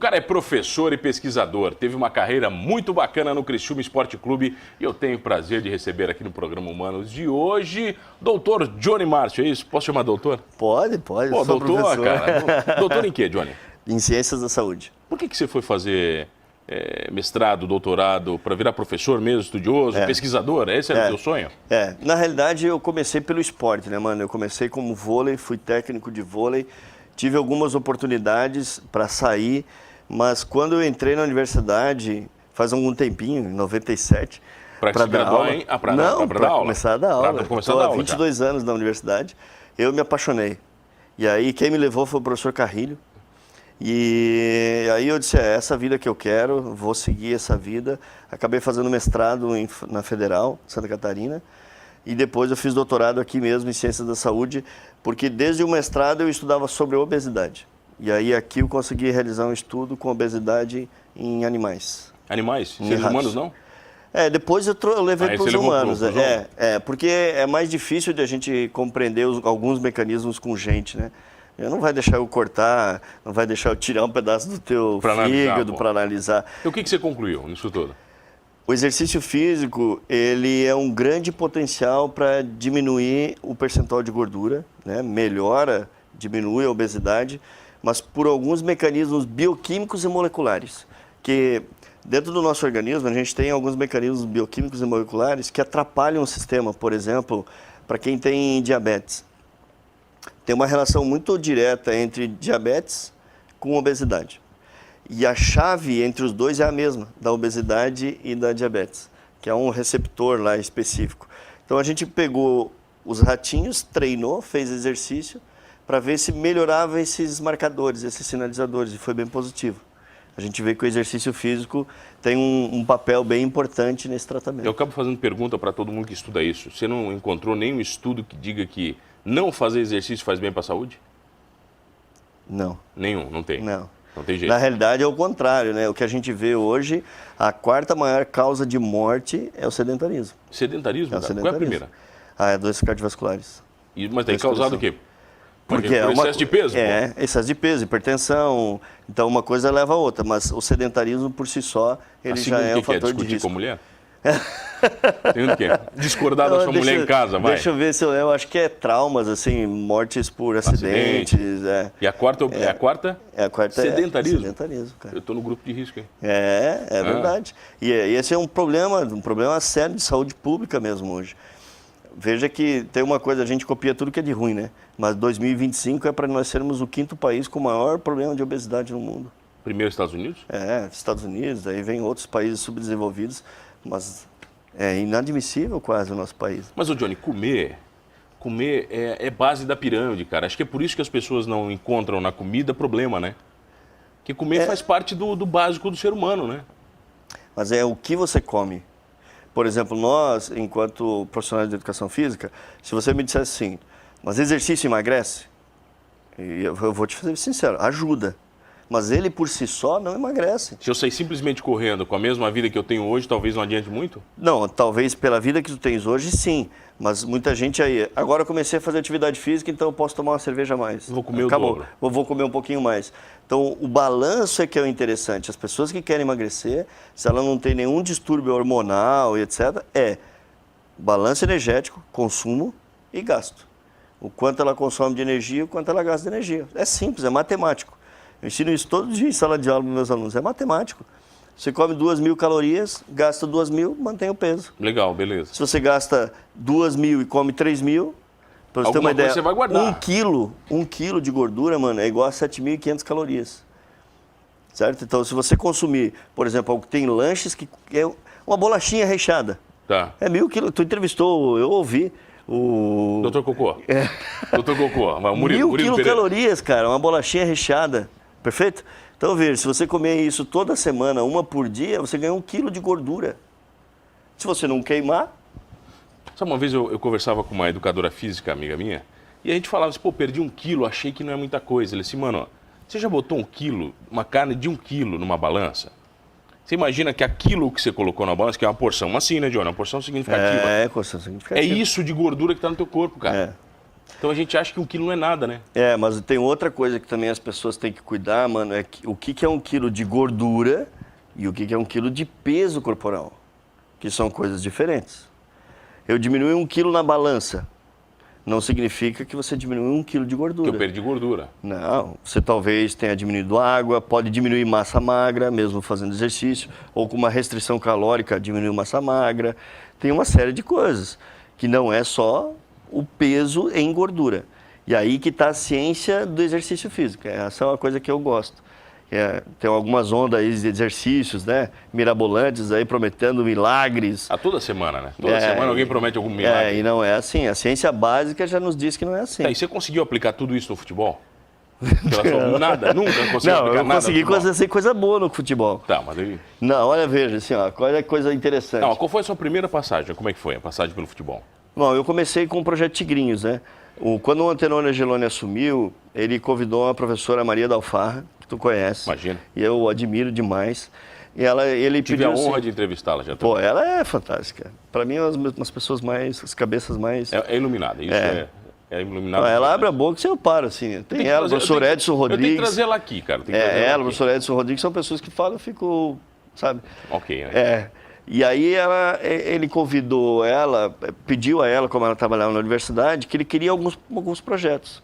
cara é professor e pesquisador, teve uma carreira muito bacana no Criciúma Esporte Clube e eu tenho o prazer de receber aqui no programa Humanos de hoje, doutor Johnny Márcio, é isso? Posso chamar doutor? Pode. Pô, Sou doutor, professor. cara. Doutor em quê, Johnny? Em Ciências da Saúde. Por que você foi fazer mestrado, doutorado, para virar professor mesmo, estudioso, pesquisador? Esse era o seu sonho? Na realidade eu comecei pelo esporte, né, mano? Eu comecei como vôlei, fui técnico de vôlei, tive algumas oportunidades para sair, mas quando eu entrei na universidade, faz algum tempinho, em 97, para dar aula. Para começar a dar aula. Estou há 22 anos na universidade, eu me apaixonei. E aí quem me levou foi o professor Carrilho. E aí eu disse, é essa vida que eu quero, vou seguir essa vida. Acabei fazendo mestrado na Federal, Santa Catarina. E depois eu fiz doutorado aqui mesmo em Ciências da Saúde, porque desde o mestrado eu estudava sobre obesidade. E aí aqui eu consegui realizar um estudo com obesidade em animais. Animais? Seres humanos não? Depois eu levei para os humanos. Porque é mais difícil de a gente compreender alguns mecanismos com gente, né? Não vai deixar eu cortar, não vai deixar eu tirar um pedaço do teu fígado para analisar. Então o que você concluiu nisso tudo? O exercício físico, ele é um grande potencial para diminuir o percentual de gordura, né? Melhora, diminui a obesidade, mas por alguns mecanismos bioquímicos e moleculares, que dentro do nosso organismo a gente tem alguns mecanismos bioquímicos e moleculares que atrapalham o sistema, por exemplo, para quem tem diabetes. Tem uma relação muito direta entre diabetes com obesidade. E a chave entre os dois é a mesma, da obesidade e da diabetes, que é um receptor lá específico. Então a gente pegou os ratinhos, treinou, fez exercício, para ver se melhorava esses marcadores, esses sinalizadores, e foi bem positivo. A gente vê que o exercício físico tem um papel bem importante nesse tratamento. Eu acabo fazendo pergunta para todo mundo que estuda isso. Você não encontrou nenhum estudo que diga que não fazer exercício faz bem para a saúde? Não. Nenhum, não tem? Não. Não tem jeito. Na realidade é o contrário, né? O que a gente vê hoje, a quarta maior causa de morte é o sedentarismo. Sedentarismo? É o Qual é a sedentarismo. primeira? Doenças cardiovasculares. Mas tem causado o quê? Porque por excesso de peso? Excesso de peso, hipertensão. Então uma coisa leva a outra, mas o sedentarismo por si só, ele já é um fator de risco. Discutir com a mulher? Tem o quê? Discordar da sua mulher em casa, vai. Deixa eu ver se eu acho que é traumas, assim, mortes por acidentes. E a quarta é a quarta? A quarta sedentarismo. Sedentarismo, cara. Eu estou no grupo de risco, hein? É verdade. E esse é um problema sério de saúde pública mesmo hoje. Veja que tem uma coisa, a gente copia tudo que é de ruim, né? Mas 2025 é para nós sermos o 5º país com o maior problema de obesidade no mundo. Primeiro Estados Unidos? Estados Unidos, aí vem outros países subdesenvolvidos, mas é inadmissível quase o nosso país. Mas, Johnny, comer é base da pirâmide, cara. Acho que é por isso que as pessoas não encontram na comida problema, né? Porque comer faz parte do básico do ser humano, né? Mas é o que você come. Por exemplo, nós, enquanto profissionais de educação física, se você me dissesse assim, mas exercício emagrece? Eu vou te ser sincero, ajuda. Mas ele por si só não emagrece. Se eu sair simplesmente correndo com a mesma vida que eu tenho hoje, talvez não adiante muito? Não, talvez pela vida que tu tens hoje, sim. Mas muita gente aí, agora eu comecei a fazer atividade física, então eu posso tomar uma cerveja a mais. Vou comer o dobro. Vou comer um pouquinho mais. Então o balanço é que é o interessante. As pessoas que querem emagrecer, se ela não tem nenhum distúrbio hormonal e etc., balanço energético, consumo e gasto. O quanto ela consome de energia, o quanto ela gasta de energia. É simples, é matemático. Eu ensino isso todo dia em sala de aula para meus alunos. É matemático. Você come 2.000 calorias, gasta 2.000, mantém o peso. Legal, beleza. Se você gasta 2.000 e come 3.000, para você ter uma ideia, você vai guardar. um quilo de gordura, mano, é igual a 7.500 calorias. Certo? Então, se você consumir, por exemplo, tem lanches que é uma bolachinha recheada. Tá. É 1.000 quilos. Tu entrevistou, eu ouvi o... Dr. Cocô. Dr. Cocô. 1.000 quilocalorias, cara, uma bolachinha recheada. Perfeito? Então, veja, se você comer isso toda semana, uma por dia, você ganha 1 quilo de gordura. Se você não queimar... Sabe, uma vez eu conversava com uma educadora física, amiga minha, e a gente falava assim, perdi 1 quilo, achei que não é muita coisa. Ele disse, mano, você já botou 1 quilo, uma carne de 1 quilo numa balança? Você imagina que aquilo que você colocou na balança, que é uma porção, assim, né, Johnny? Uma porção significativa. Porção significativa. É isso de gordura que está no teu corpo, cara. Então a gente acha que 1 quilo não é nada, né? Mas tem outra coisa que também as pessoas têm que cuidar, mano, é que, o que é 1 quilo de gordura e o que é 1 quilo de peso corporal, que são coisas diferentes. Eu diminui 1 quilo na balança, não significa que você diminui 1 quilo de gordura. Que eu perdi gordura. Não, você talvez tenha diminuído água, pode diminuir massa magra, mesmo fazendo exercício, ou com uma restrição calórica diminuiu massa magra. Tem uma série de coisas, que não é só o peso em gordura. E aí que está a ciência do exercício físico. Essa é uma coisa que eu gosto. Tem algumas ondas aí de exercícios, né? Mirabolantes aí prometendo milagres. Toda semana, né? Toda semana alguém promete algum milagre. E não é assim. A ciência básica já nos diz que não é assim. E você conseguiu aplicar tudo isso no futebol? Nada? Nunca conseguiu aplicar nada? Não, eu consegui fazer coisa boa no futebol. Tá, mas aí... Não, olha, veja, assim, ó, qual é a coisa interessante. Não, qual foi a sua primeira passagem? Como é que foi a passagem pelo futebol? Bom, eu comecei com o Projeto Tigrinhos, né? Quando o Antenor Angeloni assumiu, ele convidou a professora Maria da Alfarra, que tu conhece. Imagina. E eu admiro demais. E ele Tive a pediu honra assim, de entrevistá-la já. Pô, ela é fantástica. Para mim, é umas pessoas mais, as cabeças mais... É iluminada, isso é iluminada. Ela abre a boca e eu paro, assim. Tem ela, o professor Edson Rodrigues. Eu tenho que trazer ela aqui, cara. Ela, o professor Edson Rodrigues, são pessoas que falam, eu fico, sabe? Ok, né? E aí ele convidou ela, pediu a ela, como ela trabalhava na universidade, que ele queria alguns projetos.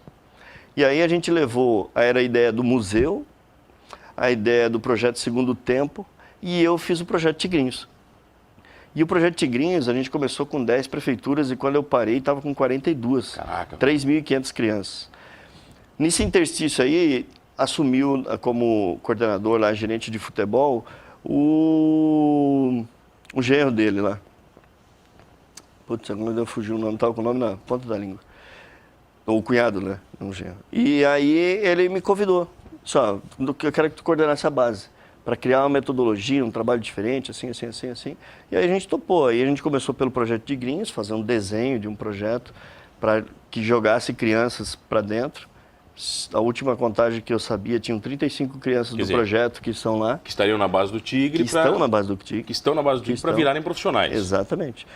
E aí a gente levou, era a ideia do museu, a ideia do projeto Segundo Tempo, e eu fiz o projeto Tigrinhos. E o projeto Tigrinhos, a gente começou com 10 prefeituras e quando eu parei, estava com 42. Caraca. 3.500 crianças. Nesse interstício aí, assumiu como coordenador lá, gerente de futebol, o genro dele lá. Putz, agora fugiu o nome, estava com o nome na ponta da língua. O cunhado, né? Não o genro. E aí ele me convidou. Só, eu quero que tu coordenasse a base, para criar uma metodologia, um trabalho diferente, assim. E aí a gente topou. Aí a gente começou pelo projeto Tigrinhos, fazer um desenho de um projeto para que jogasse crianças para dentro. A última contagem que eu sabia, tinham 35 crianças do projeto que estão lá. Que estariam na base do Tigre. Que estão na base do Tigre. Que estão na base do Tigre para virarem profissionais. Exatamente.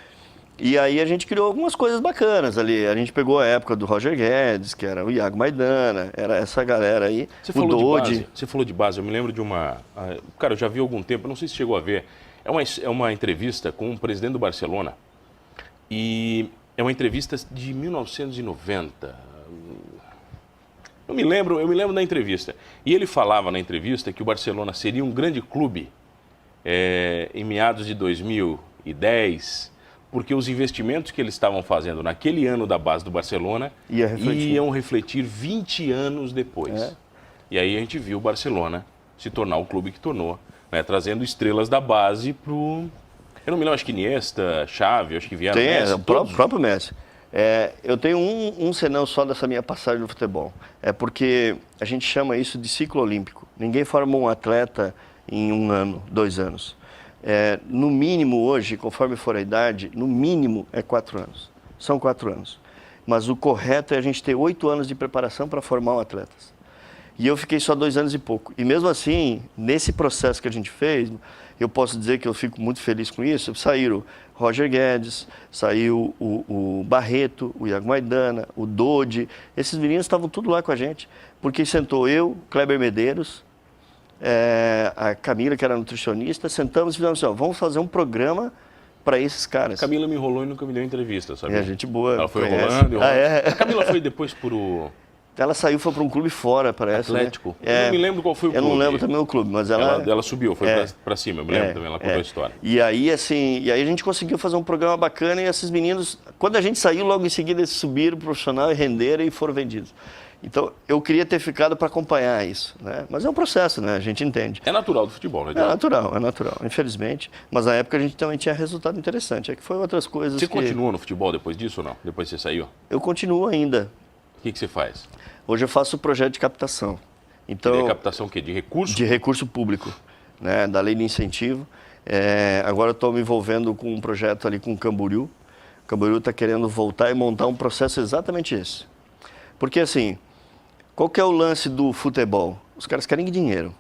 E aí a gente criou algumas coisas bacanas ali. A gente pegou a época do Roger Guedes, que era o Iago Maidana, era essa galera aí. Você falou de base, eu me lembro de uma... Cara, eu já vi há algum tempo, não sei se chegou a ver. É uma entrevista com o presidente do Barcelona. E é uma entrevista de 1990. Eu me lembro da entrevista. E ele falava na entrevista que o Barcelona seria um grande clube em meados de 2010... porque os investimentos que eles estavam fazendo naquele ano da base do Barcelona iam refletir 20 anos depois. E aí a gente viu o Barcelona se tornar o clube que tornou, né, trazendo estrelas da base para o... Eu não me lembro, acho que Iniesta, Xavi, acho que vieram Messi, o próprio Messi. Eu tenho um senão só dessa minha passagem no futebol. É porque a gente chama isso de ciclo olímpico. Ninguém forma um atleta em 1 ano, 2 anos. No mínimo hoje, conforme for a idade, no mínimo é 4 anos. São 4 anos. Mas o correto é a gente ter 8 anos de preparação para formar um atleta. E eu fiquei só 2 anos e pouco. E mesmo assim, nesse processo que a gente fez, eu posso dizer que eu fico muito feliz com isso. Saíram Roger Guedes, saiu o Barreto, o Iago Maidana, o Dodi. Esses meninos estavam tudo lá com a gente. Porque sentou eu, Kleber Medeiros, a Camila, que era nutricionista, sentamos e fizemos assim, vamos fazer um programa para esses caras. A Camila me enrolou e nunca me deu entrevista, sabe? Gente boa. Ela foi enrolando. A Camila foi depois pro... Ela saiu, foi para um clube fora, parece. Atlético. Né? Eu não me lembro qual foi o clube. Eu não lembro também o clube, mas ela subiu, foi para cima, eu me lembro também, ela contou a história. E aí, assim, a gente conseguiu fazer um programa bacana e esses meninos, quando a gente saiu, logo em seguida eles subiram pro profissional e renderam e foram vendidos. Então, eu queria ter ficado para acompanhar isso, né? Mas é um processo, né? A gente entende. É natural do futebol, né? É natural, infelizmente. Mas na época a gente também tinha resultado interessante. É que foi outras coisas Você continua no futebol depois disso ou não? Depois que você saiu? Eu continuo ainda. O que você faz? Hoje eu faço o projeto de captação. Então, de captação o quê? De recurso? De recurso público, né? Da lei de incentivo. Agora eu estou me envolvendo com um projeto ali com o Camboriú. O Camboriú está querendo voltar e montar um processo exatamente esse. Porque assim... Qual que é o lance do futebol? Os caras querem dinheiro,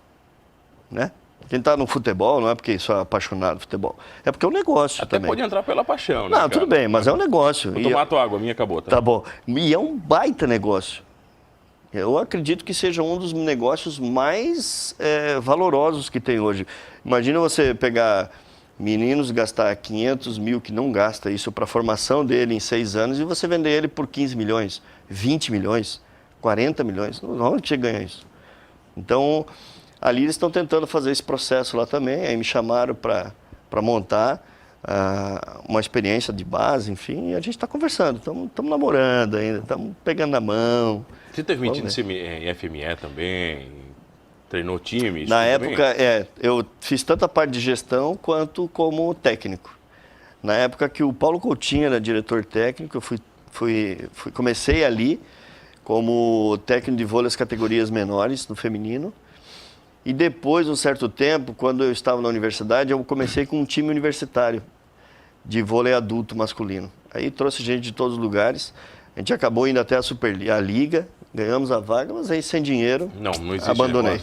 né? Quem está no futebol não é porque só é apaixonado por futebol, é porque é um negócio Até também. pode entrar pela paixão, né, Não, tudo bem, mas é um negócio. Vou tomar a tua água, a minha acabou, tá? Tá bom. E é um baita negócio. Eu acredito que seja um dos negócios mais valorosos que tem hoje. Imagina você pegar meninos, gastar 500 mil, que não gasta isso, para a formação dele em 6 anos, e você vender ele por 15 milhões, 20 milhões, 40 milhões. Onde você ganha isso? Então, ali eles estão tentando fazer esse processo lá também. Aí me chamaram para montar uma experiência de base, enfim, e a gente está conversando. Estamos namorando ainda, estamos pegando na mão. Você teve metido em FME também? Treinou time? Na época, eu fiz tanto a parte de gestão quanto como técnico. Na época que o Paulo Coutinho era diretor técnico, eu comecei ali como técnico de vôlei das categorias menores, no feminino. E depois, um certo tempo, quando eu estava na universidade, eu comecei com um time universitário de vôlei adulto masculino. Aí trouxe gente de todos os lugares. A gente acabou indo até a Liga, ganhamos a vaga, mas aí sem dinheiro, não existe abandonei.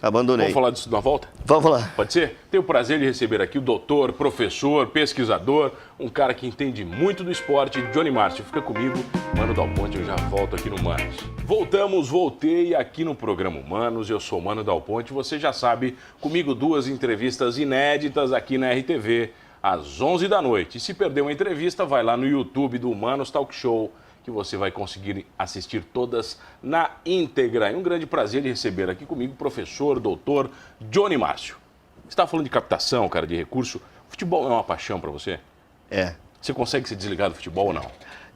Vamos falar disso na volta? Vamos lá. Pode ser? Tenho o prazer de receber aqui o doutor, professor, pesquisador, um cara que entende muito do esporte, Johnny Márcio. Fica comigo, Mano Dal Ponte, eu já volto aqui no Manos. Voltei aqui no programa Humanos, eu sou Mano Dal Ponte, você já sabe, comigo 2 entrevistas inéditas aqui na RTV, às 11 da noite. E se perder uma entrevista, vai lá no YouTube do Humanos Talk Show, que você vai conseguir assistir todas na íntegra. É um grande prazer de receber aqui comigo o professor, doutor Johnny Márcio. Você estava falando de captação, cara, de recurso. Futebol é uma paixão para você? É. Você consegue se desligar do futebol ou não?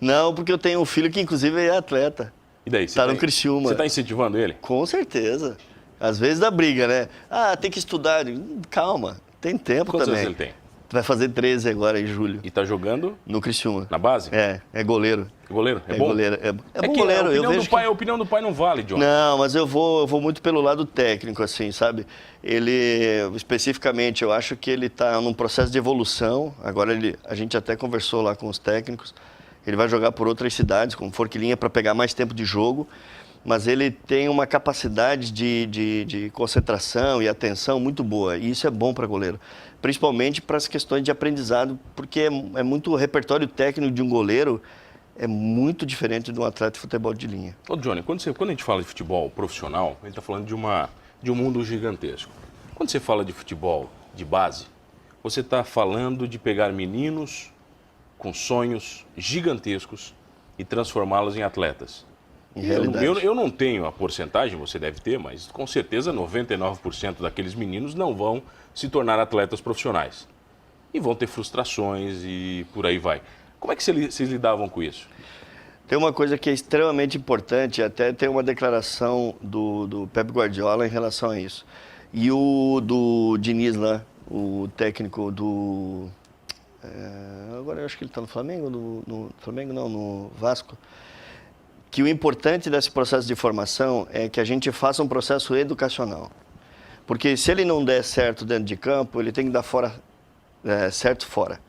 Não, porque eu tenho um filho que inclusive é atleta. E daí? Está no Criciúma. Você está incentivando ele? Com certeza. Às vezes dá briga, né? Ah, tem que estudar. Calma, tem tempo Quantos também. anos ele tem? Vai fazer 13 agora em julho. E tá jogando? No Criciúma. Na base? É goleiro. Goleiro? É É bom? goleiro. É bom Que goleiro. a opinião do pai não vale, John. Não, mas eu vou muito pelo lado técnico, assim, sabe? Ele, especificamente, eu acho que ele está num processo de evolução. Agora, a gente até conversou lá com os técnicos. Ele vai jogar por outras cidades, como Forquilinha, para pegar mais tempo de jogo. Mas ele tem uma capacidade de concentração e atenção muito boa. E isso é bom para goleiro. Principalmente para as questões de aprendizado, porque é muito o repertório técnico de um goleiro é muito diferente de um atleta de futebol de linha. Ô, Johnny, quando a gente fala de futebol profissional, a gente está falando de um mundo gigantesco. Quando você fala de futebol de base, você está falando de pegar meninos com sonhos gigantescos e transformá-los em atletas. Eu não tenho a porcentagem, você deve ter, mas com certeza 99% daqueles meninos não vão se tornar atletas profissionais. E vão ter frustrações e por aí vai. Como é que vocês lidavam com isso? Tem uma coisa que é extremamente importante, até tem uma declaração do Pep Guardiola em relação a isso. E o do Diniz lá, o técnico do... agora eu acho que ele está no Flamengo, no Flamengo não, no Vasco. Que o importante desse processo de formação é que a gente faça um processo educacional. Porque se ele não der certo dentro de campo, ele tem que dar certo fora.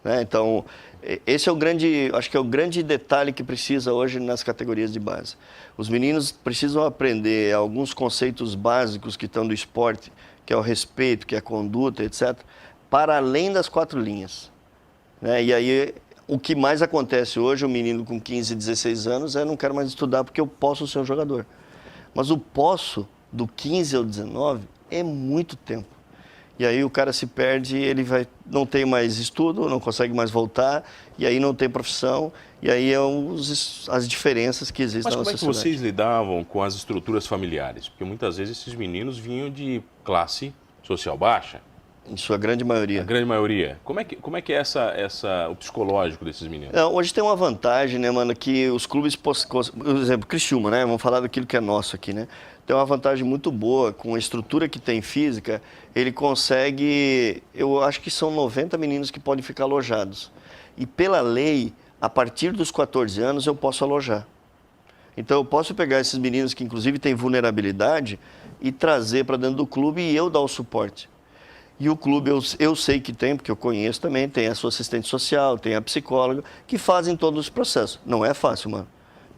Né? Então, esse é acho que é o grande detalhe que precisa hoje nas categorias de base. Os meninos precisam aprender alguns conceitos básicos que estão do esporte, que é o respeito, que é a conduta, etc., para além das 4 linhas. Né? E aí, o que mais acontece hoje, o menino com 15, 16 anos, não quero mais estudar porque eu posso ser um jogador. Mas o posso, do 15 ao 19, é muito tempo. E aí o cara se perde, ele não tem mais estudo, não consegue mais voltar, e aí não tem profissão, e aí as diferenças que existem na sociedade. Mas como é que vocês lidavam com as estruturas familiares? Porque muitas vezes esses meninos vinham de classe social baixa. Em sua grande maioria. A grande maioria. Como é que é o psicológico desses meninos? Hoje tem uma vantagem, né, mano, que os clubes, por exemplo, Criciúma, né, vamos falar daquilo que é nosso aqui, né, tem uma vantagem muito boa, com a estrutura que tem física, ele consegue, eu acho que são 90 meninos que podem ficar alojados. E pela lei, a partir dos 14 anos, eu posso alojar. Então eu posso pegar esses meninos que inclusive têm vulnerabilidade e trazer para dentro do clube e eu dar o suporte. E o clube, eu sei que tem, porque eu conheço também, tem a sua assistente social, tem a psicóloga, que fazem todos os processos. Não é fácil, mano.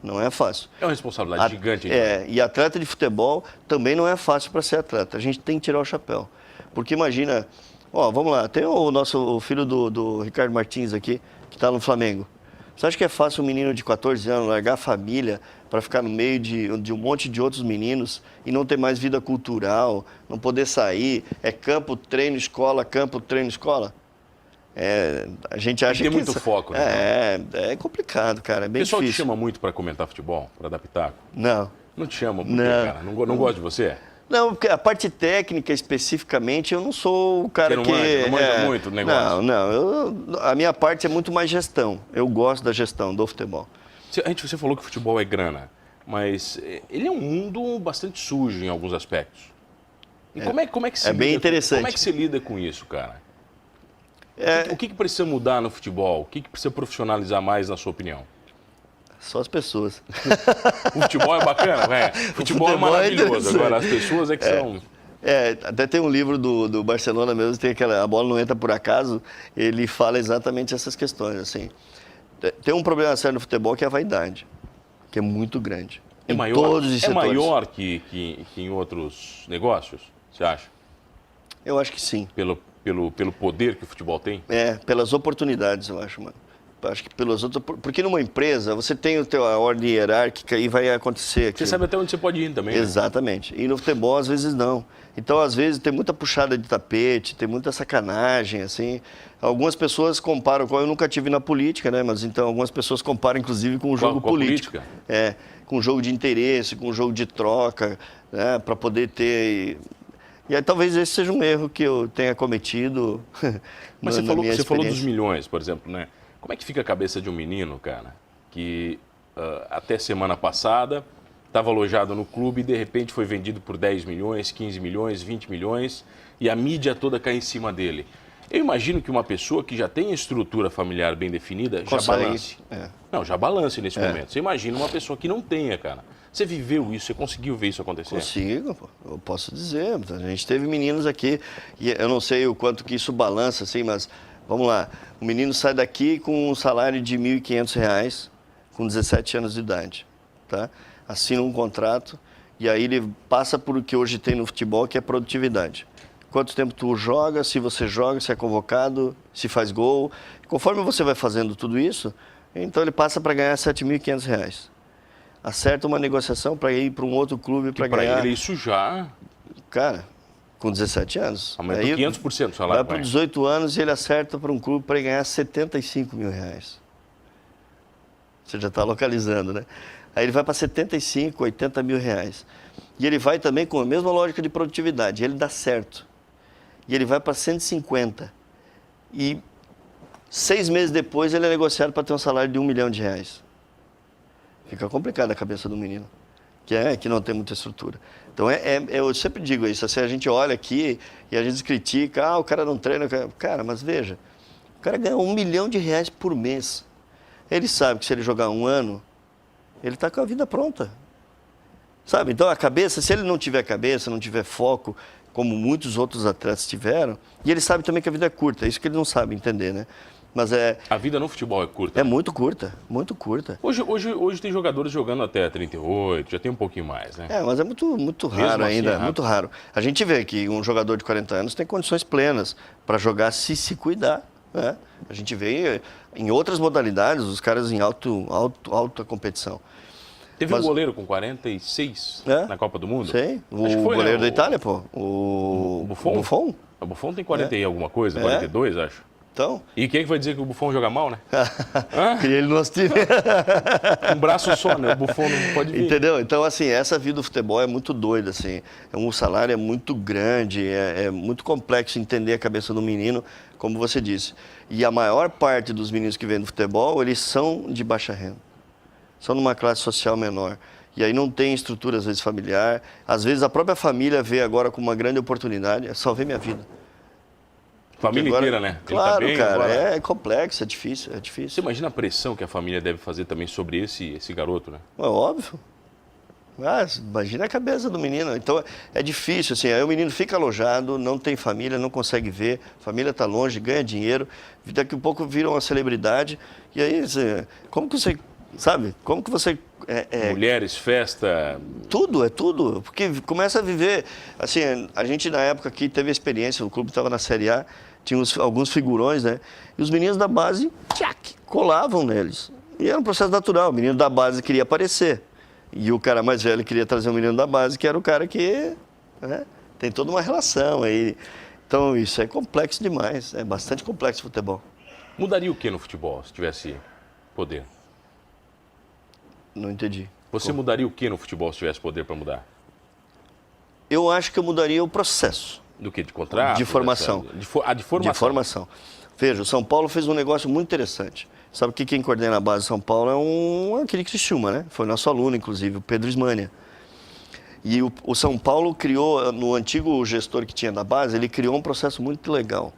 Não é fácil. É uma responsabilidade gigante. E atleta de futebol também não é fácil para ser atleta. A gente tem que tirar o chapéu. Porque imagina, ó, vamos lá, tem o filho do Ricardo Martins aqui, que está no Flamengo. Você acha que é fácil um menino de 14 anos largar a família para ficar no meio de um monte de outros meninos e não ter mais vida cultural, não poder sair? É campo, treino, escola, campo, treino, escola? A gente acha tem muito foco, né? É complicado, cara, é bem difícil. O pessoal te difícil. chama muito para comentar futebol, para dar pitaco? Não. Não te chama, por quê, Não. cara? Não gosta de você? Não, porque a parte técnica especificamente, eu não sou o cara Você não manja muito do negócio? Não, a minha parte é muito mais gestão. Eu gosto da gestão do futebol. Você falou que o futebol é grana, mas ele é um mundo bastante sujo em alguns aspectos. E como é que se bem lida, interessante. Como é que você lida com isso, cara? O que precisa mudar no futebol? O que precisa profissionalizar mais, na sua opinião? Só as pessoas. O futebol é bacana, né? Futebol é maravilhoso. Agora, as pessoas é que são... Até tem um livro do Barcelona mesmo, tem aquela A Bola Não Entra Por Acaso, ele fala exatamente essas questões, assim. Tem um problema sério no futebol que é a vaidade, que é muito grande. É em maior, todos os setores. maior que em outros negócios, você acha? Eu acho que sim. Pelo poder que o futebol tem? Pelas oportunidades, eu acho, mano. Acho que pelas outras... Porque numa empresa, você tem a ordem hierárquica e vai acontecer aquilo. Você sabe até onde você pode ir também, né? Exatamente. E no futebol, às vezes, não. Então, às vezes, tem muita puxada de tapete, tem muita sacanagem, assim. Algumas pessoas comparam, eu nunca tive na política, né? Mas então, algumas pessoas comparam, inclusive, com o jogo político. Política? Com o jogo de interesse, com o jogo de troca, né? Para poder ter... E aí, talvez esse seja um erro que eu tenha cometido. Mas você falou dos milhões, por exemplo, né? Como é que fica a cabeça de um menino, cara, que até semana passada estava alojado no clube e de repente foi vendido por 10 milhões, 15 milhões, 20 milhões e a mídia toda cai em cima dele? Eu imagino que uma pessoa que já tem a estrutura familiar bem definida já balance. Não, já balance nesse momento. Você imagina uma pessoa que não tenha, cara. Você viveu isso, você conseguiu ver isso acontecer? Consigo, pô. Eu posso dizer. A gente teve meninos aqui, e eu não sei o quanto que isso balança, assim, mas vamos lá. O menino sai daqui com um salário de R$ 1.500, com 17 anos de idade, tá? Assina um contrato e aí ele passa por o que hoje tem no futebol, que é produtividade. Quanto tempo tu joga, se você joga, se é convocado, se faz gol. Conforme você vai fazendo tudo isso, então ele passa para ganhar R$ 7.500. Acerta uma negociação para ir para um outro clube para ganhar... Para ele isso já... Cara, com 17 anos. Aumentou 500% o salário. Vai para 18 anos e ele acerta para um clube para ganhar R$ 75 mil. Você já está localizando, né? Aí ele vai para 75, 80 mil reais. E ele vai também com a mesma lógica de produtividade. Ele dá certo. E ele vai para 150. E 6 meses depois ele é negociado para ter um salário de R$ 1 milhão. Fica complicada a cabeça do menino, que não tem muita estrutura. Então, eu sempre digo isso, assim, a gente olha aqui e a gente critica, o cara não treina. Cara, mas veja, o cara ganha R$ 1 milhão por mês. Ele sabe que se ele jogar um ano, ele está com a vida pronta. Sabe? Então, a cabeça, se ele não tiver cabeça, não tiver foco, como muitos outros atletas tiveram, e ele sabe também que a vida é curta, é isso que ele não sabe entender, né? Mas a vida no futebol é curta. É muito curta, muito curta. Hoje tem jogadores jogando até 38, já tem um pouquinho mais, né? Mas é muito raro ainda, muito raro. A gente vê que um jogador de 40 anos tem condições plenas para jogar se cuidar, né? A gente vê em outras modalidades os caras em alta competição. Teve um goleiro com 46 na Copa do Mundo? Sei, o goleiro da Itália, pô. O Buffon? O Buffon tem 40 e alguma coisa, 42, acho. Então... E quem é que vai dizer que o Buffon joga mal, né? Queria ele no nosso time. Um braço só, né? O Buffon não pode vir. Entendeu? Então, assim, essa vida do futebol é muito doida, assim. Um salário é muito grande, é muito complexo entender a cabeça do menino, como você disse. E a maior parte dos meninos que vêm do futebol, eles são de baixa renda. São numa classe social menor. E aí não tem estrutura, às vezes, familiar. Às vezes a própria família vê agora como uma grande oportunidade. Salvei minha vida. Família agora, inteira, né? Claro, Ele tá bem, cara, agora... é complexo, é difícil. Você imagina a pressão que a família deve fazer também sobre esse garoto, né? É óbvio. Imagina a cabeça do menino. Então, é difícil, assim, aí o menino fica alojado, não tem família, não consegue ver, a família está longe, ganha dinheiro, daqui a pouco vira uma celebridade, e aí, como que você, sabe, como que você Mulheres, festa... Tudo, é tudo. Porque começa a viver... Assim, a gente na época aqui teve a experiência, o clube estava na Série A, tinha alguns figurões, né? E os meninos da base, colavam neles. E era um processo natural, o menino da base queria aparecer. E o cara mais velho queria trazer o menino da base, que era o cara que... né, tem toda uma relação aí. Então, isso é complexo demais, é bastante complexo o futebol. Mudaria o que no futebol, se tivesse poder? Não entendi. Você mudaria o que no futebol se tivesse poder para mudar? Eu acho que eu mudaria o processo. Do que? De contrato? De formação. De formação. De formação. Veja, o São Paulo fez um negócio muito interessante. Sabe que quem coordena a base de São Paulo é aquele Criciúma, né? Foi nosso aluno, inclusive, o Pedro Ismânia. E o São Paulo criou, no antigo gestor que tinha da base, ele criou um processo muito legal.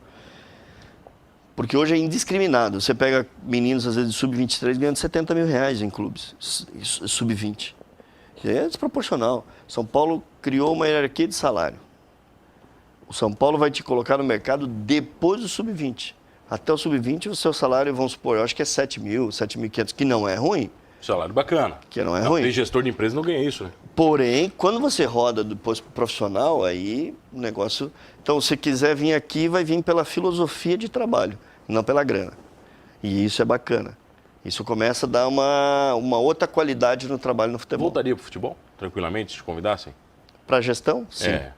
Porque hoje é indiscriminado. Você pega meninos, às vezes, de sub-23 ganhando R$70 mil em clubes, sub-20. É desproporcional. São Paulo criou uma hierarquia de salário. O São Paulo vai te colocar no mercado depois do sub-20. Até o sub-20, o seu salário, vamos supor, eu acho que é 7 mil, 7.500, que não é ruim. Salário bacana. Que não é ruim. Tem gestor de empresa não ganha isso, né? Porém, quando você roda depois pro profissional, aí o negócio... Então, se quiser vir aqui, vai vir pela filosofia de trabalho, não pela grana. E isso é bacana. Isso começa a dar uma outra qualidade no trabalho no futebol. Voltaria pro futebol, tranquilamente, se te convidassem? Para gestão? Sim. É.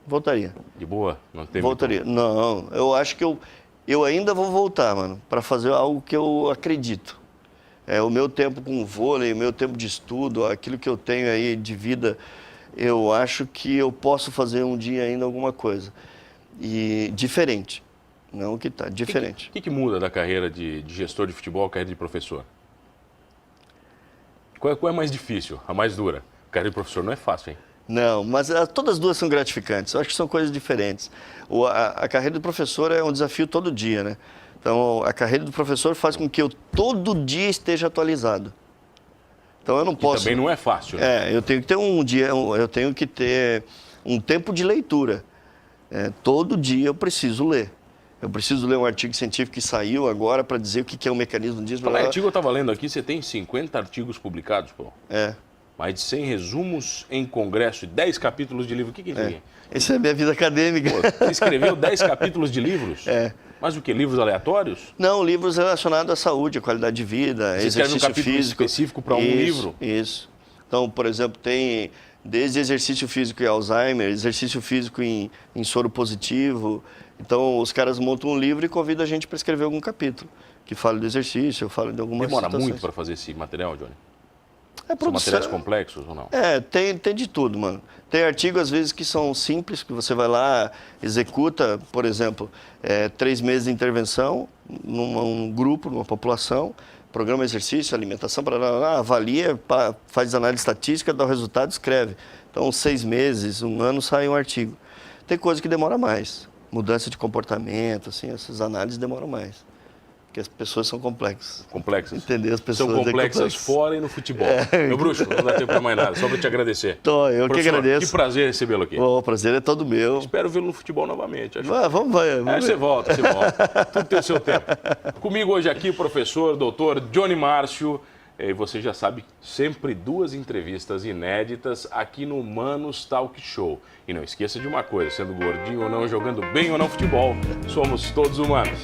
Voltaria. De boa? Não tem Voltaria. Não, eu acho que eu ainda vou voltar, mano, para fazer algo que eu acredito. É o meu tempo com o vôlei, o meu tempo de estudo, aquilo que eu tenho aí de vida, eu acho que eu posso fazer um dia ainda alguma coisa. E diferente. Não que tá, diferente. O que muda da carreira de gestor de futebol à carreira de professor? Qual é mais difícil, a mais dura? A carreira de professor não é fácil, hein? Não, mas todas as duas são gratificantes. Eu acho que são coisas diferentes. A carreira do professor é um desafio todo dia, né? Então, a carreira do professor faz com que eu todo dia esteja atualizado. Então, eu não posso... também não é fácil, né? Eu tenho que ter eu tenho que ter um tempo de leitura. Todo dia eu preciso ler. Eu preciso ler um artigo científico que saiu agora para dizer o que é o mecanismo disso. Falar artigo, eu estava lendo aqui, você tem 50 artigos publicados, pô. Mais de 100 resumos em congresso e 10 capítulos de livro. O que é isso? Essa é a minha vida acadêmica. Pô, você escreveu 10 capítulos de livros? Mas o que? Livros aleatórios? Não, livros relacionados à saúde, à qualidade de vida, você exercício um capítulo físico. Específico para um livro? Isso. Então, por exemplo, tem desde exercício físico em Alzheimer, exercício físico em soro positivo. Então, os caras montam um livro e convidam a gente para escrever algum capítulo que fale do exercício, fale de algumas Demora situações. muito para fazer esse material, Johnny? São materiais complexos ou não? Tem de tudo, mano. Tem artigos, às vezes, que são simples, que você vai lá, executa, por exemplo, 3 meses de intervenção num grupo, numa população, programa exercício, alimentação, avalia, faz análise estatística, dá o resultado, escreve. Então, 6 meses, 1 ano, sai um artigo. Tem coisa que demora mais. Mudança de comportamento, assim, essas análises demoram mais. Porque as pessoas são complexas. Complexas. Entender as pessoas. São complexas fora e no futebol. Meu bruxo, não dá tempo para mais nada, só para te agradecer. Eu que agradeço. Que prazer recebê-lo aqui. O prazer é todo meu. Espero vê-lo no futebol novamente. Vamos ver. Você volta. Tudo tem o seu tempo. Comigo hoje aqui o professor, doutor Johnny Márcio. E você já sabe, sempre 2 entrevistas inéditas aqui no Manos Talk Show. E não esqueça de uma coisa, sendo gordinho ou não, jogando bem ou não futebol, somos todos humanos.